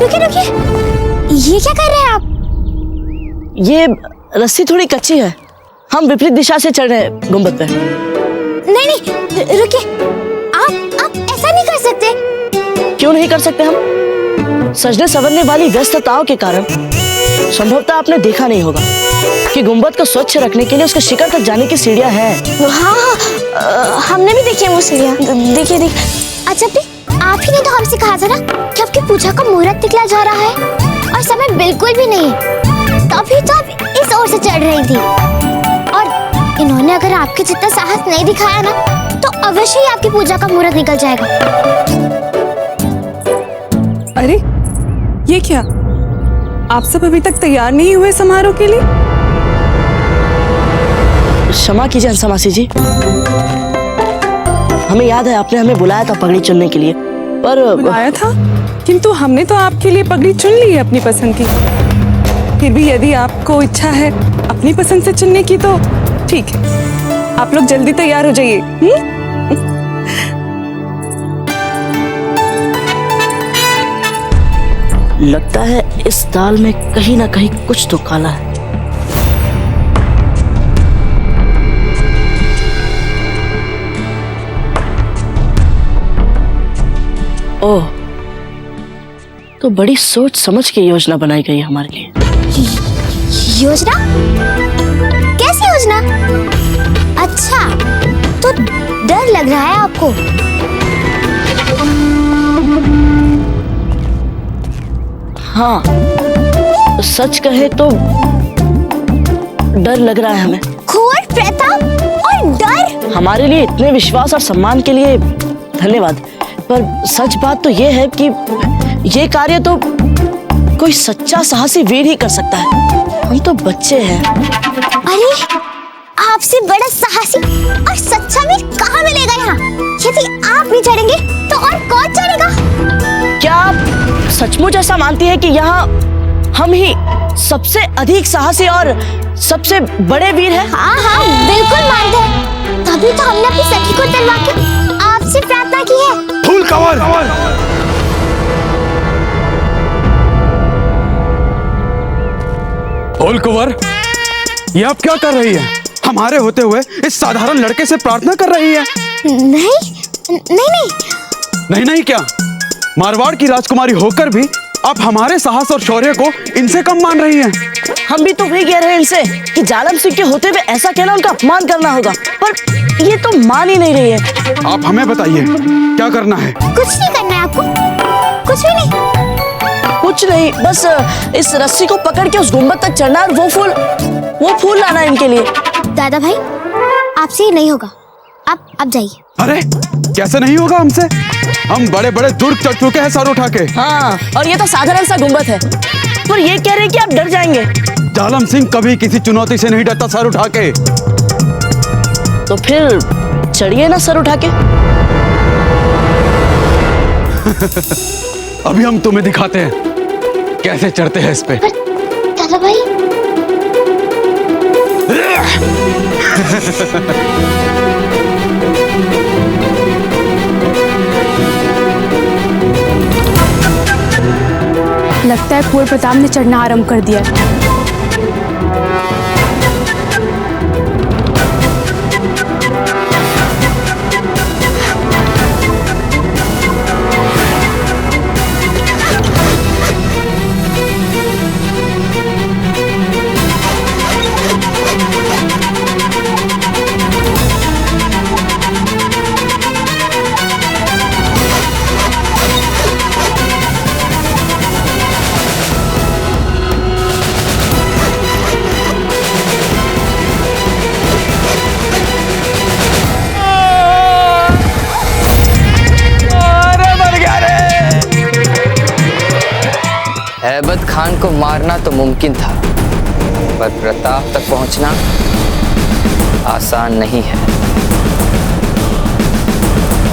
रुकिए रुकिए, ये क्या कर रहे हैं आप? ये रस्सी थोड़ी कच्ची है, हम विपरीत दिशा से चढ़ रहे हैं गुंबद पे। नहीं नहीं रुकिए, आप ऐसा नहीं कर सकते। क्यों नहीं कर सकते हम? सजने संवरने वाली व्यस्तताओं के कारण संभवतः आपने देखा नहीं होगा कि गुंबद को स्वच्छ रखने के लिए उसके शिखर तक जाने की सीढ़ियां हैं। हाँ, हमने भी देखी है वो सीढ़ियां। देखिए देखिए। अच्छा आप ही ने तो हमसे कहा था ना कि आपकी पूजा का मुहूर्त निकला जा रहा है और समय बिल्कुल भी नहीं है, तभी तो आप इस ओर से चढ़ रही थी। और इन्होंने अगर आपके जितना साहस नहीं दिखाया ना तो अवश्य ही आपकी पूजा का मुहूर्त निकल जाएगा। अरे ये क्या, आप सब अभी तक तैयार नहीं हुए समारोह के लिए? क्षमा कीजिए हंसा मासी जी, हमें याद है आपने हमें बुलाया था पगड़ी चुनने के लिए, पर बुलाया था, किंतु हमने तो आपके लिए पगड़ी चुन ली है अपनी पसंद की। फिर भी यदि आपको इच्छा है अपनी पसंद से चुनने की तो ठीक है, आप लोग जल्दी तैयार हो जाइए। लगता है इस दाल में कहीं ना कहीं कुछ तो काला है। ओह, तो बड़ी सोच समझ के योजना बनाई गई है हमारे लिए। योजना? कैसी योजना? अच्छा, तो डर लग रहा है आपको? हाँ, सच कहे तो डर लग रहा है हमें। घोर प्रताप और डर? हमारे लिए इतने विश्वास और सम्मान के लिए धन्यवाद, पर सच बात तो ये है कि ये कार्य तो कोई सच्चा साहसी वीर ही कर सकता है। हम तो बच्चे हैं। अरे, आपसे बड़ा साहसी और सच्चा वीर कहाँ मिलेगा यहाँ? यदि आप नहीं चढ़ेंगे तो और कौन चढ़ेगा? क्या आप सचमुच ऐसा मानती है कि यहाँ हम ही सबसे अधिक साहसी और सबसे बड़े वीर हैं? हाँ, बिल्कुल मानते हैं। तभी तो हमने अपनी सखी को दिलवा के आपसे प्रार्थना की है। Full cover. फूल कवर, ये आप क्या कर रही है? हमारे होते हुए इस साधारण लड़के से प्रार्थना कर रही है? नहीं क्या? मारवाड़ की राजकुमारी होकर भी आप हमारे साहस और शौर्य को इनसे कम मान रही हैं। हम भी तो वही कह रहे हैं इनसे कि जालम सिंह के होते हुए ऐसा कहना उनका अपमान करना होगा, पर ये तो मान ही नहीं रही है। आप हमें बताइए क्या करना है? कुछ नहीं करना है आपको, कुछ भी नहीं। कुछ नहीं, बस इस रस्सी को पकड़ के उस गुंबद तक चढ़ना और वो फूल लाना इनके लिए। दादा भाई, आपसे ये नहीं होगा, आप जाइए। अरे कैसे नहीं होगा हमसे? हम बड़े बड़े दुर्ग चढ़ चुके हैं सर उठा के। हाँ, और ये तो साधारण सा गुंबद है, पर ये कह रहे हैं कि आप डर जाएंगे। जालम सिंह कभी किसी चुनौती से नहीं डरता सर उठा के। तो फिर चढ़िए ना सर उठा के। अभी हम तुम्हें दिखाते हैं कैसे चढ़ते हैं इस पे। दादा भाई, लगता है कुंवर प्रताप ने चढ़ना आरंभ कर दिया। हैबत खान को मारना तो मुमकिन था, पर प्रताप तक पहुंचना आसान नहीं है।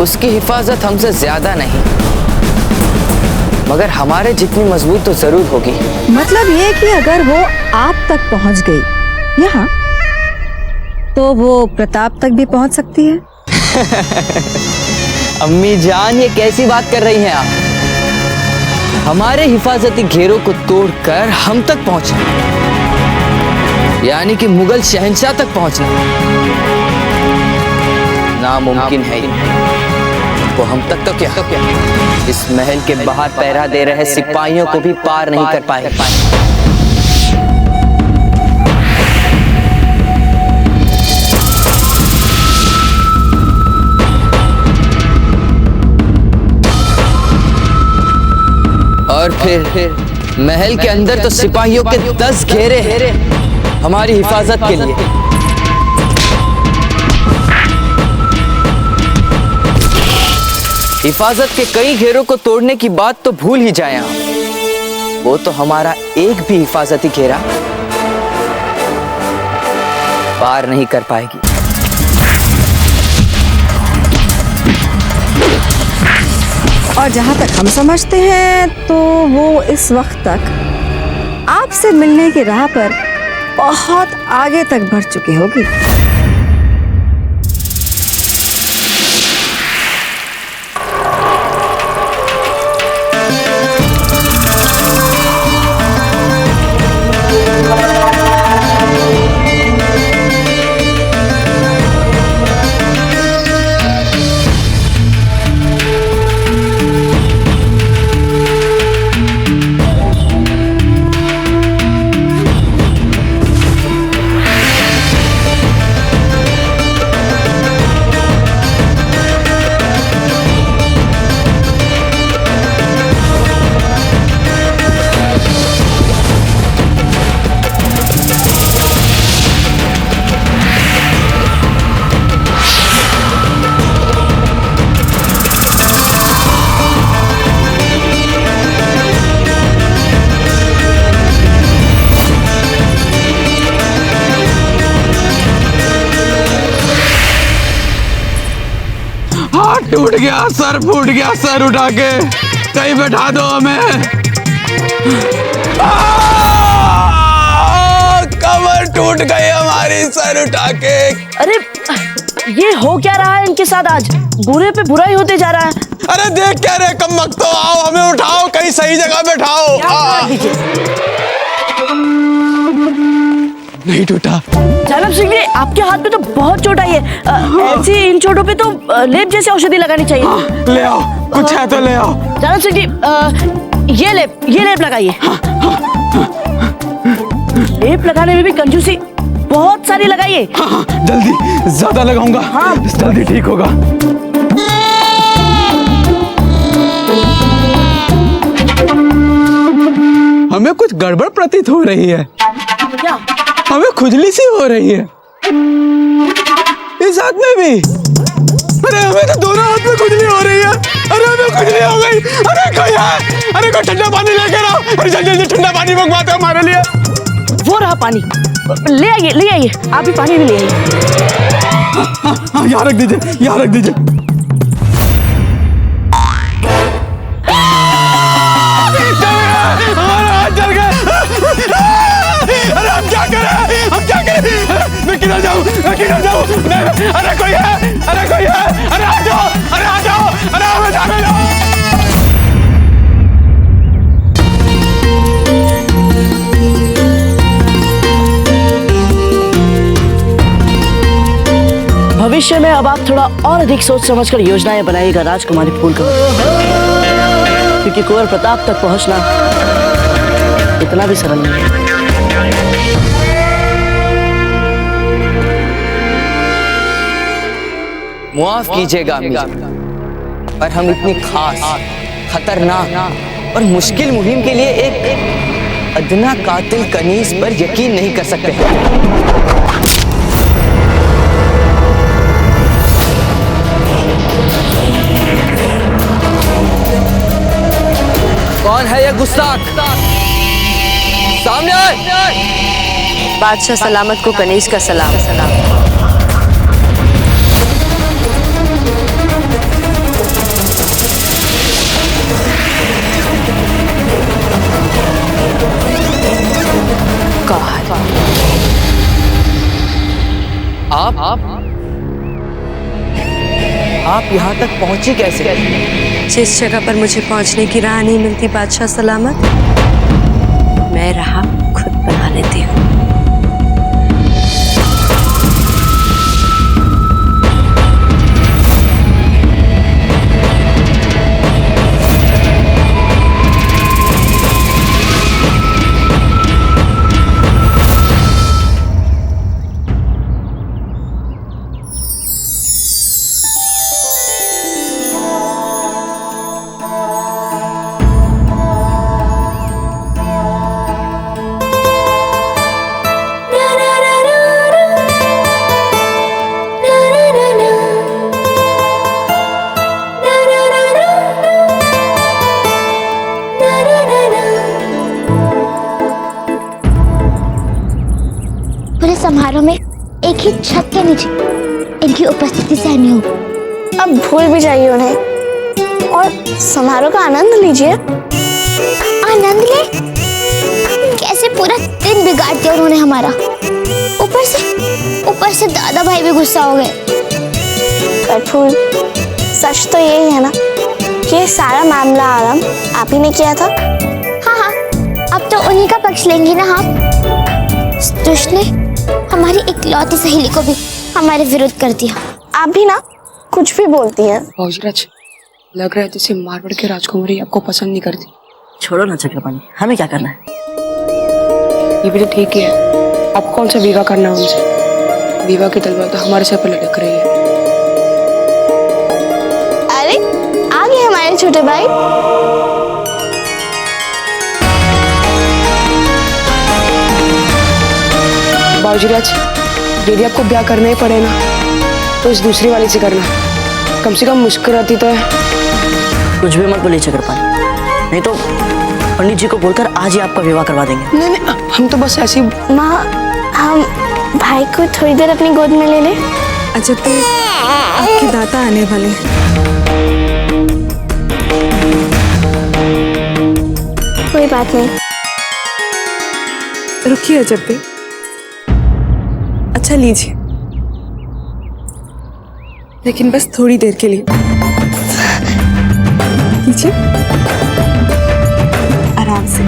उसकी हिफाजत हमसे ज्यादा नहीं, मगर हमारे जितनी मजबूत तो जरूर होगी। मतलब ये कि अगर वो आप तक पहुंच गई यहाँ, तो वो प्रताप तक भी पहुंच सकती है। अम्मी जान, ये कैसी बात कर रही हैं आप? हमारे हिफाजती घेरों को तोड़कर हम तक पहुंचना, यानी कि मुगल शहंशाह तक पहुंचना नामुमकिन है। वो हम तक तो क्या इस महल के बाहर पहरा दे रहे सिपाहियों को भी पार नहीं कर पाए। और फिर महल के अंदर तो सिपाहियों के 10 घेरे हैं हमारी हिफाजत के लिए। हिफाजत के कई घेरों को तोड़ने की बात तो भूल ही जाए आप। वो तो हमारा एक भी हिफाजती घेरा पार नहीं कर पाएगी। और जहाँ तक हम समझते हैं तो वो इस वक्त तक आपसे मिलने की राह पर बहुत आगे तक बढ़ चुकी होगी। टूट गया, सर फूट गया, सर उठा के कहीं बैठा दो हमें। कमर टूट गई हमारी, सर उठा के। अरे ये हो क्या रहा है इनके साथ? आज बुरे पे बुरा ही होते जा रहा है। अरे देख क्या रे कमबख्त, तो आओ हमें उठाओ, कहीं सही जगह बैठाओ। नहीं टूटा। जानब सिंह जी, आपके हाथ में तो बहुत चोट आई है। ऐसी इन चोटों पे तो लेप जैसी औषधि लगानी चाहिए। ले आओ, कुछ है तो ले आओ। जानब सिंह जी, ये लेप लगाइए। लेप लगाने में भी कंजूसी बहुत सारी लगाइए। जल्दी, ज्यादा लगाऊंगा। हाँ। जल्दी ठीक होगा। हमें कुछ गड़बड़ प्रतीत हो रही है। क्या? हमें खुजली सी हो रही है इस हाथ में भी। अरे हमें तो दोनों हाथ में खुजली हो रही है। अरे हमें खुजली हो गई। अरे कोई है? अरे कोई ठंडा पानी लेकर आओ। अरे जल्दी जल्दी ठंडा पानी मंगवाते हो हमारे लिए। वो रहा पानी, ले आइए। आप भी पानी भी ले आइए। हाँ, यहाँ रख दीजिए, यहाँ रख दीजिए। हमारे हाथ जल गए। अरे हम क्या करें? मैं किधर जाऊँ? अरे कोई है? अरे आ जाओ। अरे हमें जाने दो। भविष्य में अब आप थोड़ा और अधिक सोच समझकर योजनाएं बनाइएगा राजकुमारी फूलकमल, क्योंकि कुंवर प्रताप तक पहुंचना इतना भी सरल नहीं है। माफ कीजिएगा अम्मी, पर हम इतनी खास, खतरनाक और मुश्किल मुहिम के लिए एक अदना कातिल कनीज पर यकीन नहीं कर सकते हैं। कौन है ये गुस्ताख? सामने आए। बादशाह सलामत को कनीज का सलाम। आप यहाँ तक पहुंची कैसे? जिस जगह पर मुझे पहुंचने की राह नहीं मिलती बादशाह सलामत, मैं राह खुद बना लेती हूँ। पूरे समारोह में एक ही छत के नीचे इनकी उपस्थिति सहनी होगी। अब भूल भी जाइए उन्हें और समारोह का आनंद लीजिए। आनंद ले? कैसे पूरा दिन बिगाड़ दिया उन्होंने हमारा। ऊपर से दादा भाई भी गुस्सा हो गए। पर फूल, सच तो यही है ना, ये सारा मामला आरंभ आप ही ने किया था। हाँ, अब तो उन्हीं का पक्ष लेंगी ना हम। इस दुष्ट ने हमारी इकलौती सहेली को भी हमारे विरुद्ध कर दिया। आप भी ना कुछ भी बोलती हैं। बाबूजी, लग रहा है जैसे मारवाड़ के राजकुमारी आपको पसंद नहीं करती। छोड़ो ना चक्रपाणी, हमें क्या करना है। ये भी तो ठीक ही है। अब कौन सा विवाह करना है उनसे? विवाह की तलवार तो हमारे सर पर लटक रही है। अरे आ गए हमारे छोटे भाई। बाबूजी, यदि आपको ब्याह करना ही पड़े ना तो इस दूसरी वाली से करना। कम से कम मुस्कुराती तो है। कुछ भी मत बोलिए चक्रपाणी, नहीं तो पंडित जी को बोलकर आज ही आपका विवाह करवा देंगे। नहीं, हम तो बस ऐसी। माँ, हम भाई को थोड़ी देर अपनी गोद में ले लें। अच्छा, तो आपके दाता आने वाले हैं। कोई बात नहीं। रुकिए अजब भी। अच्छा लीजिए, लेकिन बस थोड़ी देर के लिए लीजिए, आराम से।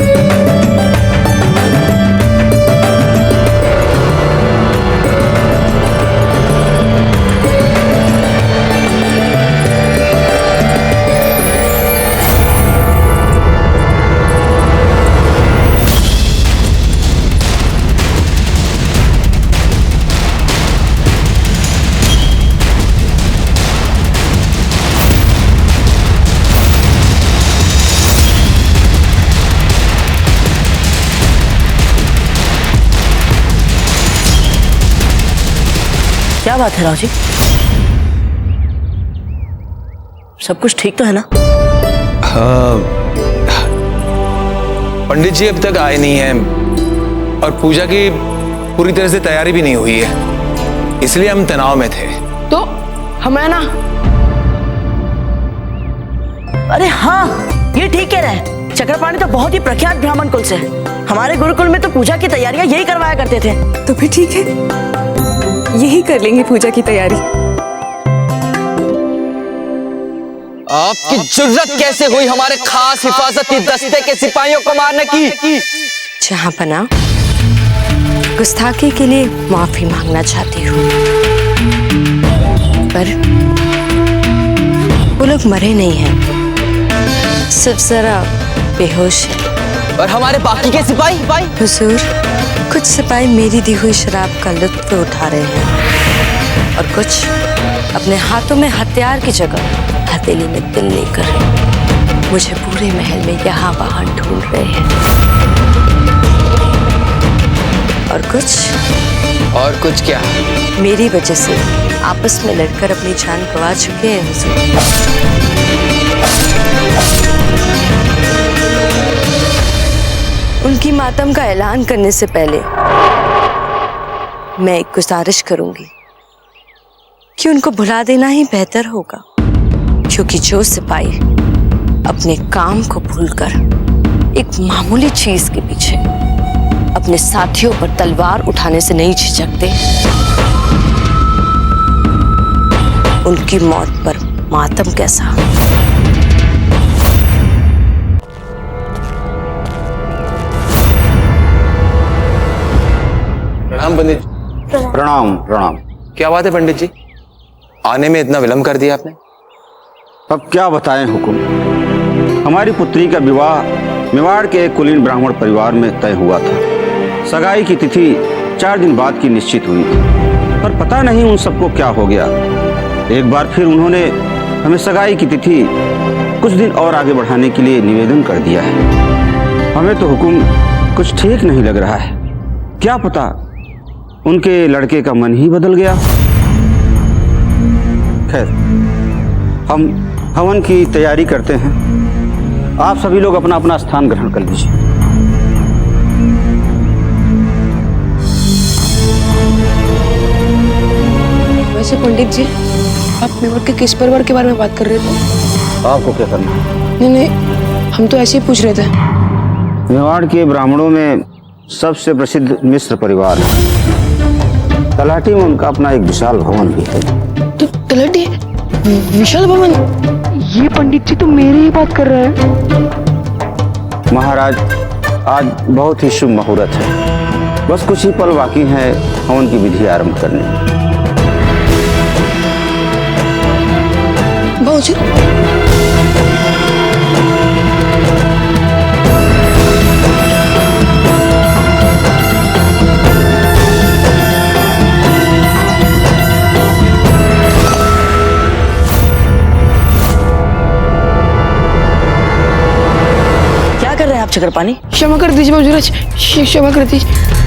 क्या बात है राव जी, सब कुछ ठीक तो है ना? पंडित जी अब तक आए नहीं हैं और पूजा की पूरी तरह से तैयारी भी नहीं हुई है, इसलिए हम तनाव में थे। तो हमें ना, अरे हाँ, ये ठीक कह रहे हैं। चक्रपाणी तो बहुत ही प्रख्यात ब्राह्मण कुल से है। हमारे गुरुकुल में तो पूजा की तैयारियां यही करवाया करते थे। तो फिर ठीक है, यही कर लेंगे पूजा की तैयारी। आपकी जुर्रत कैसे हुई हमारे खास हिफाजती दस्ते के सिपाहियों को मारने की? जहां पना, गुस्ताखी के लिए माफी मांगना चाहती हूँ, पर वो लोग मरे नहीं हैं, सिर्फ जरा बेहोश है। और हमारे बाकी के सिपाही? हुजूर, कुछ सिपाही मेरी दी हुई शराब का लुत्फ उठा रहे हैं और कुछ अपने हाथों में हथियार की जगह हथेली में दिल लेकर मुझे पूरे महल में यहाँ वहाँ ढूंढ रहे हैं। और कुछ क्या? मेरी वजह से आपस में लड़कर अपनी जान गंवा चुके हैं हुजूर। उनकी मातम का ऐलान करने से पहले मैं एक गुजारिश करूंगी कि उनको भुला देना ही बेहतर होगा, क्योंकि जो सिपाही अपने काम को भूलकर एक मामूली चीज के पीछे अपने साथियों पर तलवार उठाने से नहीं झिझकते, उनकी मौत पर मातम कैसा प्रणाम पंडित। प्रणाम प्रणाम। क्या बात है पंडित जी, आने में इतना विलंब कर दिया आपने? अब क्या बताएं हुकुम, हमारी पुत्री का विवाह मेवाड़ के एक कुलीन ब्राह्मण परिवार में तय हुआ था। सगाई की तिथि 4 दिन बाद की निश्चित हुई थी, पर पता नहीं उन सबको क्या हो गया। एक बार फिर उन्होंने हमें सगाई की तिथि कुछ दिन और आगे बढ़ाने के लिए निवेदन कर दिया है। हमें तो हुकुम कुछ ठीक नहीं लग रहा है। क्या पता उनके लड़के का मन ही बदल गया। खैर, हम हवन की तैयारी करते हैं। आप सभी लोग अपना अपना स्थान ग्रहण कर लीजिए। वैसे पंडित जी, आप मेवाड़ के किस परिवार के बारे में बात कर रहे थे? आपको क्या करना है? नहीं, हम तो ऐसे ही पूछ रहे थे। मेवाड़ के ब्राह्मणों में सबसे प्रसिद्ध मिश्र परिवार है। तलाटी में उनका अपना एक विशाल भवन भी है। तो तलाटी विशाल भवन? ये पंडित जी तो मेरी ही बात कर रहे हैं। महाराज, आज बहुत ही शुभ मुहूर्त है। बस कुछ ही पल बाकी है हवन की विधि आरंभ करने में। बाबूजी, क्या कर रहे हैं आप चक्रपाणी? क्षमा कर दीजिए बाबूजी, क्षमा कर दीजिए।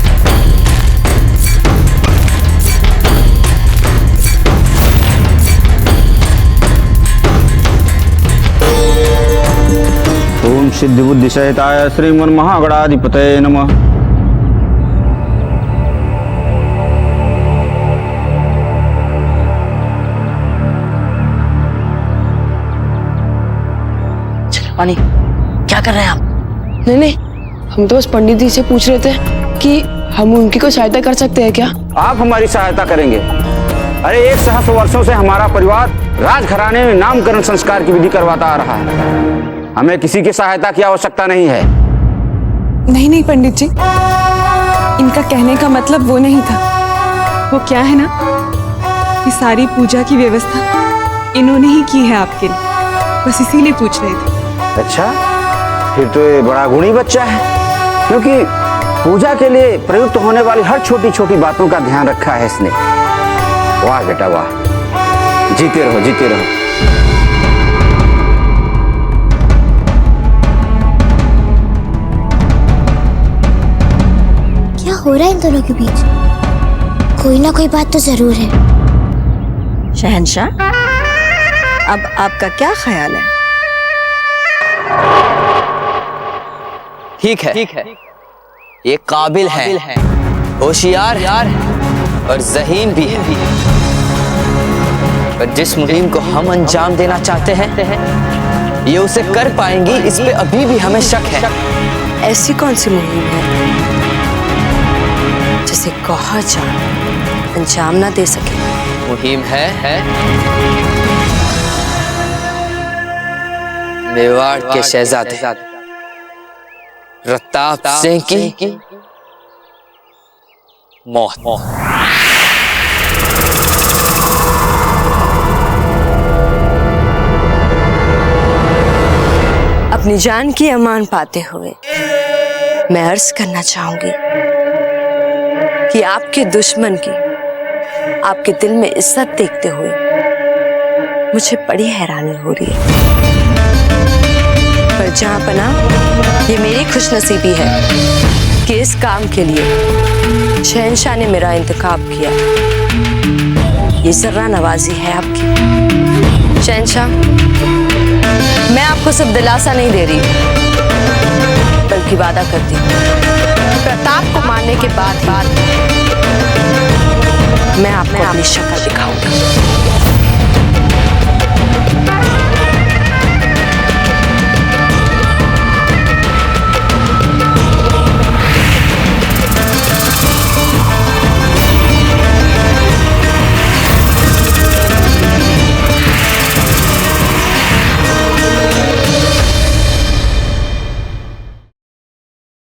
ओम सिद्धि बुद्धि सहिताय श्रीमन महागणाधिपतये नमः। चक्रपाणी, क्या कर रहे हैं आप? नहीं, हम तो बस पंडित जी से पूछ रहे थे कि हम उनकी कोई सहायता कर सकते हैं क्या? आप हमारी सहायता करेंगे? अरे 1 सहस्र वर्षों से हमारा परिवार राजघराने में नामकरण संस्कार की विधि करवाता आ रहा है। हमें किसी की सहायता की आवश्यकता नहीं है। नहीं पंडित जी, इनका कहने का मतलब वो नहीं था। वो क्या है ना, ये सारी पूजा की व्यवस्था इन्होंने ही की है आपके लिए, बस इसीलिए पूछ रहे थे। अच्छा, फिर तो ये बड़ा गुणी बच्चा है, क्योंकि पूजा के लिए प्रयुक्त होने वाली हर छोटी छोटी बातों का ध्यान रखा है इसने। वाह बेटा वाह, जीते रहो जीते रहो। क्या हो रहा है इन दोनों के बीच? कोई ना कोई बात तो जरूर है। शहंशाह, अब आपका क्या ख्याल है? ठीक है, ये काबिल है, होशियार और ज़हीन भी है। पर जिस मुहिम को हम अंजाम देना चाहते हैं, ये उसे कर पाएंगी, इस पे अभी भी हमें शक है। ऐसी कौन सी मुहिम है जिसे कहा जाए अंजाम ना दे सके? मुहिम है मेवाड़ के शहजादे प्रताप सिंह की मौत। अपनी जान की अमान पाते हुए मैं अर्ज करना चाहूंगी कि आपके दुश्मन की आपके दिल में इज्जत देखते हुए मुझे बड़ी हैरानी हो रही है। पर जहां पना ये मेरी खुशनसीबी है कि इस काम के लिए शहंशाह ने मेरा इंतखाब किया। ये जर्रा नवाजी है आपकी। शहंशाह, मैं आपको सिर्फ दिलासा नहीं दे रही, बल्कि वादा करती हूँ प्रताप को मारने के बाद मैं आपको अपनी शक्ल दिखाऊंगी।